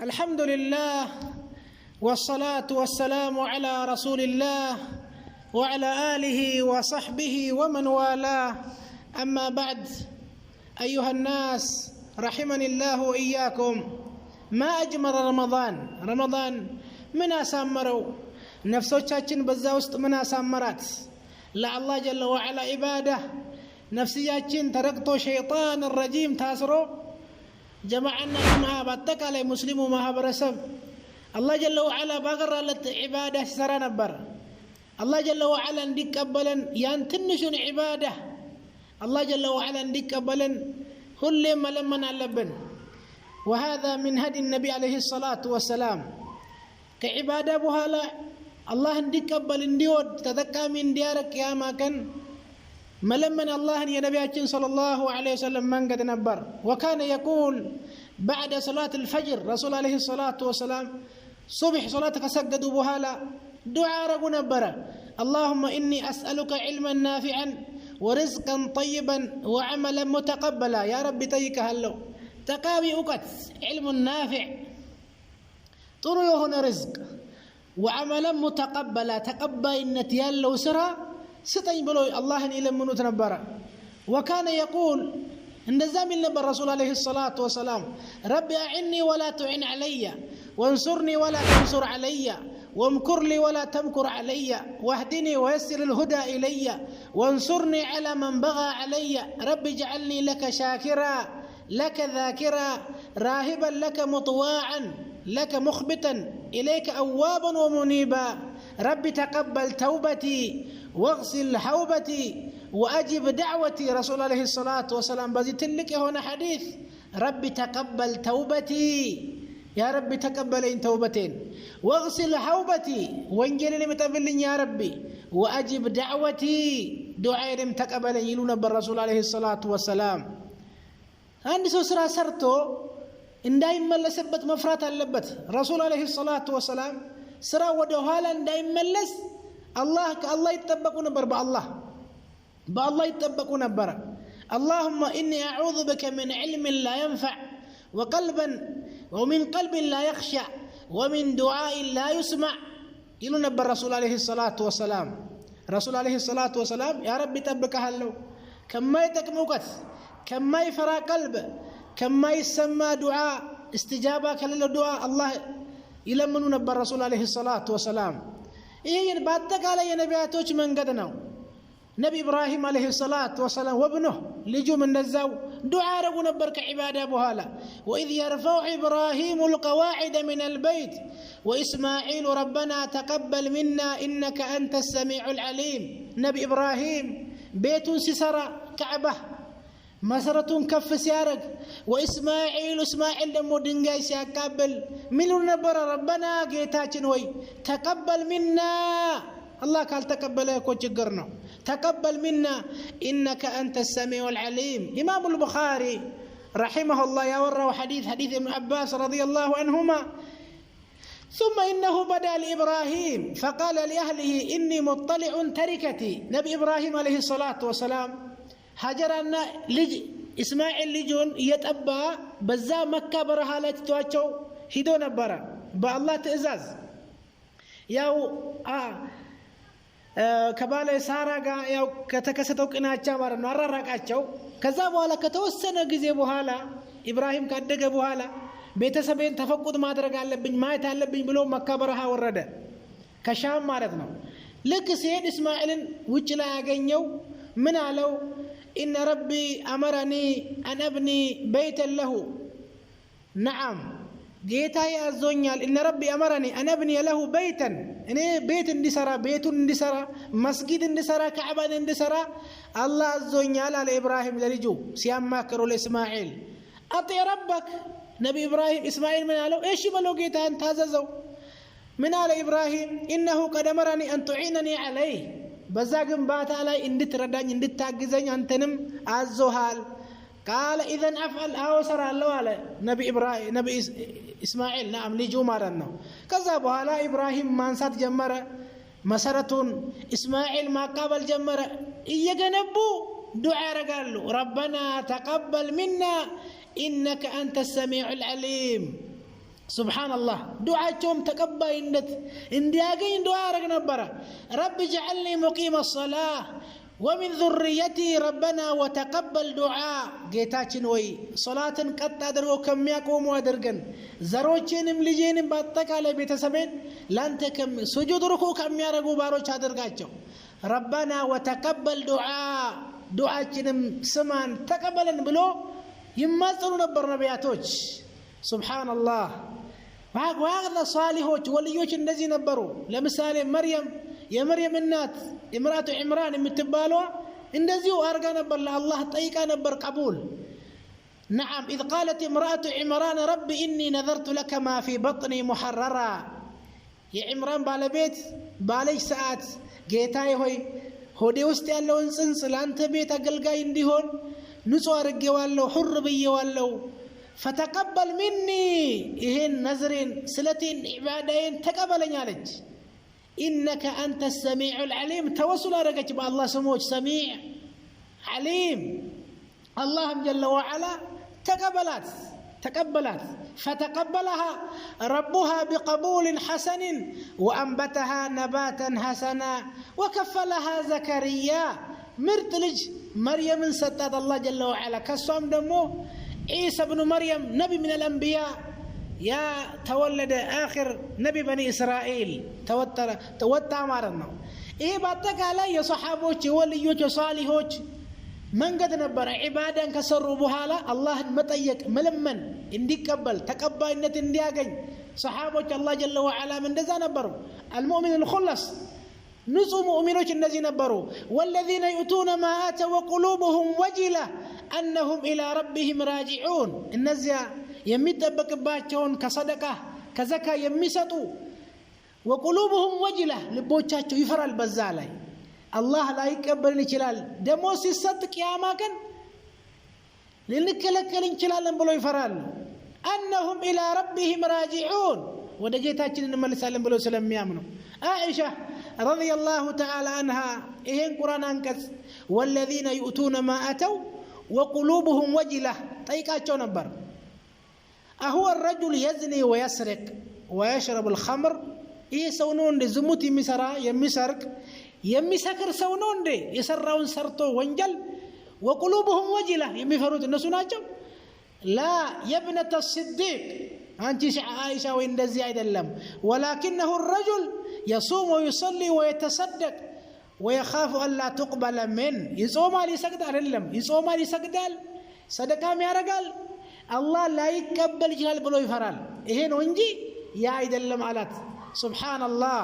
الحمد لله والصلاة والسلام على رسول الله وعلى آله وصحبه ومن والاه أما بعد أيها الناس رحمني الله وإياكم ما أجمل رمضان من أسامروا نفسوቻችን በዛ ውስጥ ምን አሳመራት ለአላህ ጀለ ወዐላ ኢባዳ ነፍስያችን ተረግጦ ሸይጣን الرجيم ታስሮ ጀማዓና ጀማዓ በአጠቃላይ ሙስሊሙ ማህበረሰብ አላህ ጀለ ወዐላ ባገራለት ኢባዳ ሲሰራ ነበር። አላህ ጀለ ወዐላ እንዲቀበለን ያን ትንሹን ኢባዳ አላህ ጀለ ወዐላ እንዲቀበለን ሁሌም መለመን አለብን። وهذا من هدي النبي عليه الصلاة والسلام كعبادة بهالا الله እንዲቀበል እንዲወድ ተጠቃሚ እንዲያረግ ቂያማ ቀን መለመን አላህን የነቢያችን ሰለላሁ ዐለይሂ ወሰለም መንገድ ነበር። وكان يقول بعد صلاة الفجر رسول عليه الصلاة والسلام صبح صلاة كسجدوا بهالا دعاء رغو نبر اللهم إني أسألك علما نافعا ورزقا طيبا وعملا متقبلا يا رب تيك هلو تقابي أكت علم نافع ጥሩ የሆነ رزق وعملا متقبلا تقبلنت ያለው ስራ ስጠኝ ብሎ አላህን ይለምኑት ነበር። وكان يقول እንደዛ ሚል ነበር ረሱል አለይሂ ሰላቱ ወሰላም رب أعني ولا تعن علي وانصرني ولا تنصر علي وامكر لي ولا تمكر علي واهدني ويسر الهدى إلي وانصرني على من بغى علي رب اجعلني لك شاكرا لك ذاكرا راهبا لك مطواعا لك مخبتا إليك أوابا ومنيبا رب تقبل توبتي واغسل حوبتي وأجب دعوتي رسول عليه الصلاة والسلام بزيت لك هنا حديث رب تقبل توبتي يا رب تقبلين توبتين واغسل حوبتي وانجلني متبلين يا ربي وأجب دعوتي دعائي لم تقبلين يلون بالرسول عليه الصلاة والسلام عندي سوسرا سرتو እንዳይመለስበት መፍራት አለበት። ረሱል አለይሂ ሰላቱ ወሰላም ስራ ወደ ኋላ እንዳይመለስ ከአላህ ይጠበቁ ነበር። በአላህ ይጠበቁ ነበር። اللهم إني أعوذ بك من علم لا ينفع ومن قلب لا يخشع ومن دعاء لا يسمع يلو نبر رسول عليه الصلاة والسلام رسول عليه الصلاة والسلام يا رب يطبقها له كما يتكموكت كما يفرى قلب كما يسمى دعاء استجابة كل دعاء الله يلمنوا نبر رسول عليه الصلاة والسلام إيه بعدك على نبياتوش من قدنا نبي إبراهيم عليه الصلاة والسلام وابنه لجوا من الزو دعاء رغو نبرك عبادة بهالا وإذ يرفع إبراهيم القواعد من البيت وإسماعيل ربنا تقبل منا إنك أنت السميع العليم نبي إبراهيم بيت سسرة كعبة مسرتون كف سيارك وإسماعيل دمو دنجاي سيقابل منو نبر ربنا جيتاچن وي تقبل منا الله قال تقبل يكو جغرنا تقبل منا إنك أنت السميع العليم إمام البخاري رحمه الله يورى حديث ابن عباس رضي الله عنهما ثم إنه بدأ لإبراهيم فقال لأهله إني مطلع تركتي نبي إبراهيم عليه الصلاة والسلام ሀጀራና ልጅ እስማኤል ልጁን እየጠባ በዛ መካ በረሃ ላይ ትቷቸው ሂዶ ነበር በአላህ ትእዛዝ ያው ከባለ ሳራ ጋር ያው ከተከሰተው ቅናቻ ማለት ነው አራራቃቸው። ከዛ በኋላ ከተወሰነ ጊዜ በኋላ ኢብራሂም ካደገ በኋላ ቤተሰቤን ተፈቁድ ማድረግ አለብኝ ማየት አለብኝ ብሎ መካ በረሃ ወረደ ከሻም ማለት ነው። ልክ ሲሄድ እስማኤልን ውጭ ላይ ያገኘው ምን አለው إن ربي أمرني أن أبني بيتا له نعم جيتا يا الزونيال إن ربي أمرني أن أبني له بيتا إني بيت اندسرا بيت اندسرا مسجد اندسرا كعبة اندسرا الله الزونيال على إبراهيم للجو سيام ماكرو لإسماعيل أطيع ربك نبي إبراهيم إسماعيل من قالوا إيش بلو جيتا أنت هززو من على إبراهيم إنه قد أمرني أن تعينني عليه بزاقم باتا لا اندت ردان اندت تاقزين انتنم عزوهال قال إذن أفعل أوسر الله على نبي إسماعيل نعم لجو مارنو كذبوا على إبراهيم مانسات جمرة مسرة إسماعيل ما قابل جمرة إيجنبو دعاء رقالو ربنا تقبل منا إنك أنت السميع العليم سبحان الله دعاءهم تقبلينت اندياغين دعاء رغ نبره رب اجعلني مقيم الصلاه ومن ذريتي ربنا وتقبل دعاء ጌታችን ወይ ሶላትን ቀጥ አድርጎ ከሚያቆሙ አድርገን ዘሮቼንም ልጄንም በአጠቃላይ ቤተሰቤን ላንተ ስጁድ ሩኩዕ ከሚያደርጉ ባሮች አድርጋቸው ربنا وتقبل دعاء دعاءችንም ስማን ተቀበለን ብሎ ይማጸኑ ነበር ነቢያቶች سبحان الله وهذا صالحዎች ወልዮች እንደዚህ ነበሩ ለምሳሌ መርየም የመርየም እናት امرأة عمران የምትባለው እንደዚሁ አርጋ ነበር ለአላህ ጠይቃ ነበር ቀቡል نعم إذ قالت امرأة عمران رب إني نذرت لك ما في بطني محررا يا عمران ባለቤት ባለች ሰዓት ጌታዬ ሆይ ሆዴ ውስጥ ያለውን ጽንስ ላንተ ቤት አገልጋይ እንዲሆን ንጹህ አርጌዋለሁ ሁር ብዬዋለሁ فتقبل مني ይሄን ነዝሬን ስለቴን ኢባዳዬን ተቀበለኝ አለች إنك أنت السميع العليم توسل رجعت بالله سموج سميع عليم الله جل وعلا تقبلت فتقبلها ربها بقبول حسن وأنبتها نباتا حسنا وكفلها زكريا مرتلج مريم ستات الله جل وعلا كسام دمو عيسى بن مريم نبي من الأنبياء يا تولد آخر نبي بني إسرائيل توتر مارنا إيه بعدك على يا صحابوش وليوش صالحوش من قد نبر عبادا كسروا بحالا الله متأيك ملمن اندي قبل تقبل إنت اندي أغن صحابوش الله جل وعلا من دزا نبروا المؤمن الخلص نصو مؤمنوش النزي نبروا والذين يؤتون ما آتوا وقلوبهم وجلة أنهم إلى ربهم راجعون النزي የሚጠበቅባቸውን ከሰደቃ ከዘካ የሚሰጡ وقلوبهم وجلة ልቦቻቸው ይፈራል በዛ ላይ አላህ ላይ ይቀበልን ይችላል ደሞ ሲሰጥ ቂያማ ቀን ልንከለከል እንችላለን ብሎ ይፈራል أنهم إلى ربهم راجعون ወደ ጌታችን እንመለሳለን ብሎ ስለሚያምኑ አይሻ رضي الله تعالى عنها ይሄን ቁርአን አንቀጽ والذين يؤتون ما أتوا وقلوبهم وجلة ጠይቃቸው ነበር أهو الرجل يزني ويسرق ويشرب الخمر إيه سونون دي زموت يمسكر سونون دي يسرون سرطو وانجل وقلوبهم وجلة يمفروت الناس ناجو لا يا ابنة الصديق أنت عائشة وإن دزي اللم ولكنه الرجل يصوم ويصلي ويتصدق ويخاف أن لا تقبل من يصوم علي سجدال اللم يصوم علي سجدال صدقا يا رجال الله لا يقبل جهال بلو يفرال إيه نونجي يا عيد اللمعلات سبحان الله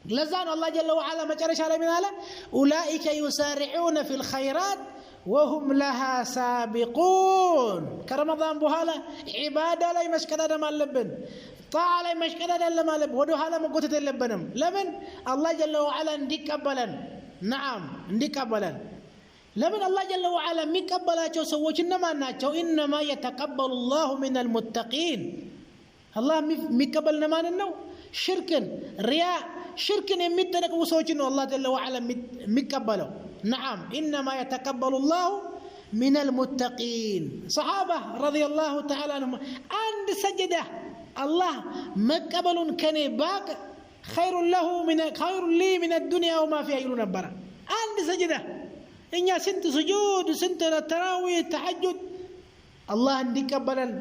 لزان الله جل وعلا ما جرش على من هذا أولئك يسارعون في الخيرات وهم لها سابقون كرمضان بهالا عبادة لا يمشكدا دم اللبن طاعة لا يمشكدا دم اللبن ودو هالا مقوتة اللبنم لمن الله جل وعلا نديك قبلا نعم نديك قبلا لمن الله جل وعلا ميقبلاچو سوچ انما ناچو انما يتقبل الله من المتقين الله ميقبلنا مانن ነው ሽርክን ሪያ ሽርክን የሚጠነቀቁ ሰዎች ነው الله جل وعلا ميقبለው نعم انما يتقبل الله من المتقين صحابه رضي الله تعالى عنهم عند سجده الله مقبلون كني باق خير لي من الدنيا وما فيها يقولون برا عند سجده إني سنت سجود سنت التراويح التهجد الله እንዲቀበለን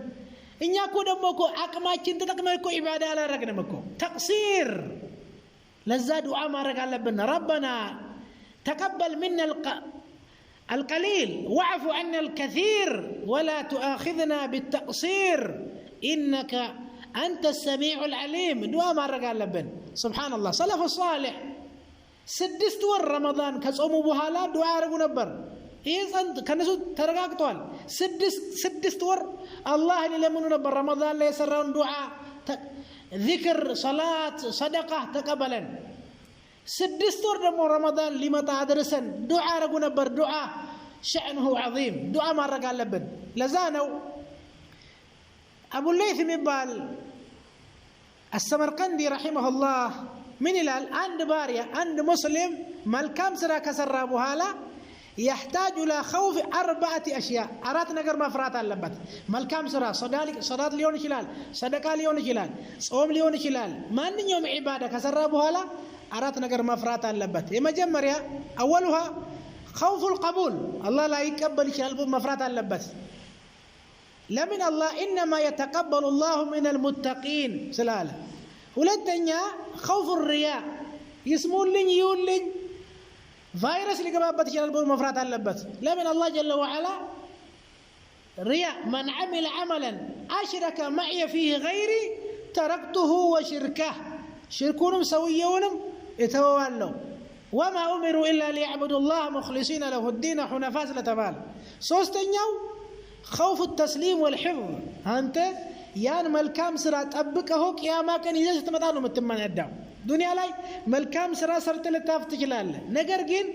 እኛ እኮ ደሞ እኮ አቅማችን ተጠቅመን እኮ ኢባዳ አላረግንም እኮ ተቅሲር ለዛ ዱዓ ማድረግ አለብን ربنا تقبل منا القليل واعف عنا الكثير ولا تؤاخذنا بالتقصير إنك أنت السميع العليم دعاء ማድረግ አለብን سبحان الله سلف الصالح 6 ወር ረመዳን ከጾሙ በኋላ ዱዓ ያደርጉ ነበር ይሄ ጸንት ከነሱ ተረጋግቷል 6 ወር አላህን ለምኑ ነበር ረመዳን ላይ የሰራውን ዱዓ ذكر صلاة صدقة تقبلن 6 ወር ደግሞ ረመዳን ሊመጣ አድርሰን ዱዓ ያደርጉ ነበር ዱዓ شأنه عظيم ዱዓ ማድረግ አለብን ለዛ ነው أبو الليث የሚባል السمرقندي رحمه الله من الآن عند باريا عند مسلم ملكام سرا كسر بوهالا يحتاج إلى خوف 4 أشياء أرات نجر مفرات اللبت ملكام سرا صدات ليون شلال صدقة ليون شلال صوم ليون شلال ما نيوم عبادة كسر بوهلا أرات نجر مفرات اللبت إما جمريا أولها خوف القبول الله لا يقبل شلال مفرات اللبت لمن الله إنما يتقبل الله من المتقين سلالة ولدنيا خوف الرياء يسمون لين يقول لين فيروس اللي قبابت شلال مفرات اللبت لمن الله جل وعلا رياء من عمل عملا أشرك معي فيه غيري تركته وشركه شركونهم سويونهم يتوالوا وما أمروا إلا ليعبدوا الله مخلصين له الدين حنفاء لتبال سوستنياو خوف التسليم والحفظ أنت يان ملكام سرا تطبقه يا ما كان يجي تمطانو متمن اداو دنيا لاي ملكام سرا سرت لتاف تجلاله ነገር ግን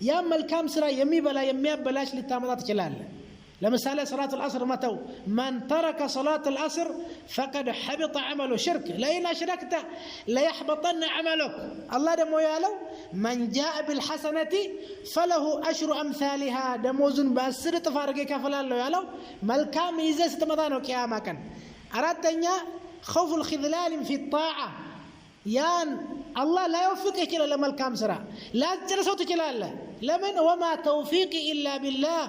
ያ መልካም ስራ የሚበላ የሚያበላሽ ልታመጣ ትችላለህ ለምሳሌ صلاه العصر متى من ترك صلاه العصر فقد حبط عمله شرك لئن اشركت لا يحبطن عملك الله دمو يالو من جاء بالحسنه فله اشر امثالها دموزن باسر تفارق كفلالو يالو ملكام يزه ستمጣ ነው ቂያማ ቀን أردنا خوف الخذلان في الطاعة يان الله لا يوفقك إلا لما الكام سرا لا تجلسوا تجلاله لمن وما توفيقي إلا بالله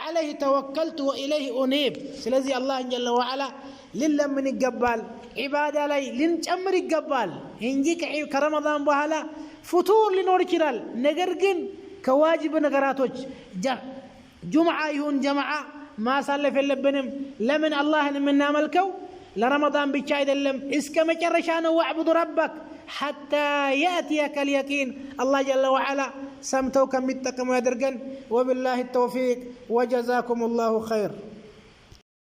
عليه توكلت وإليه أنيب سلزي الله جل وعلا لله من الجبال عبادة لي لنجمر الجبال هنجيك كرمضان بحالا فطور لنور كرال نجرجن كواجب نجراتوج جمعة يهون جمعة ما صلى في اللبنم لمن الله من ناملكو لرمضان بيتشايد اللم اسك مجرشان واعبد ربك حتى يأتيك اليقين الله جل وعلا سمتوك متكم ويدرقن وبالله التوفيق وجزاكم الله خير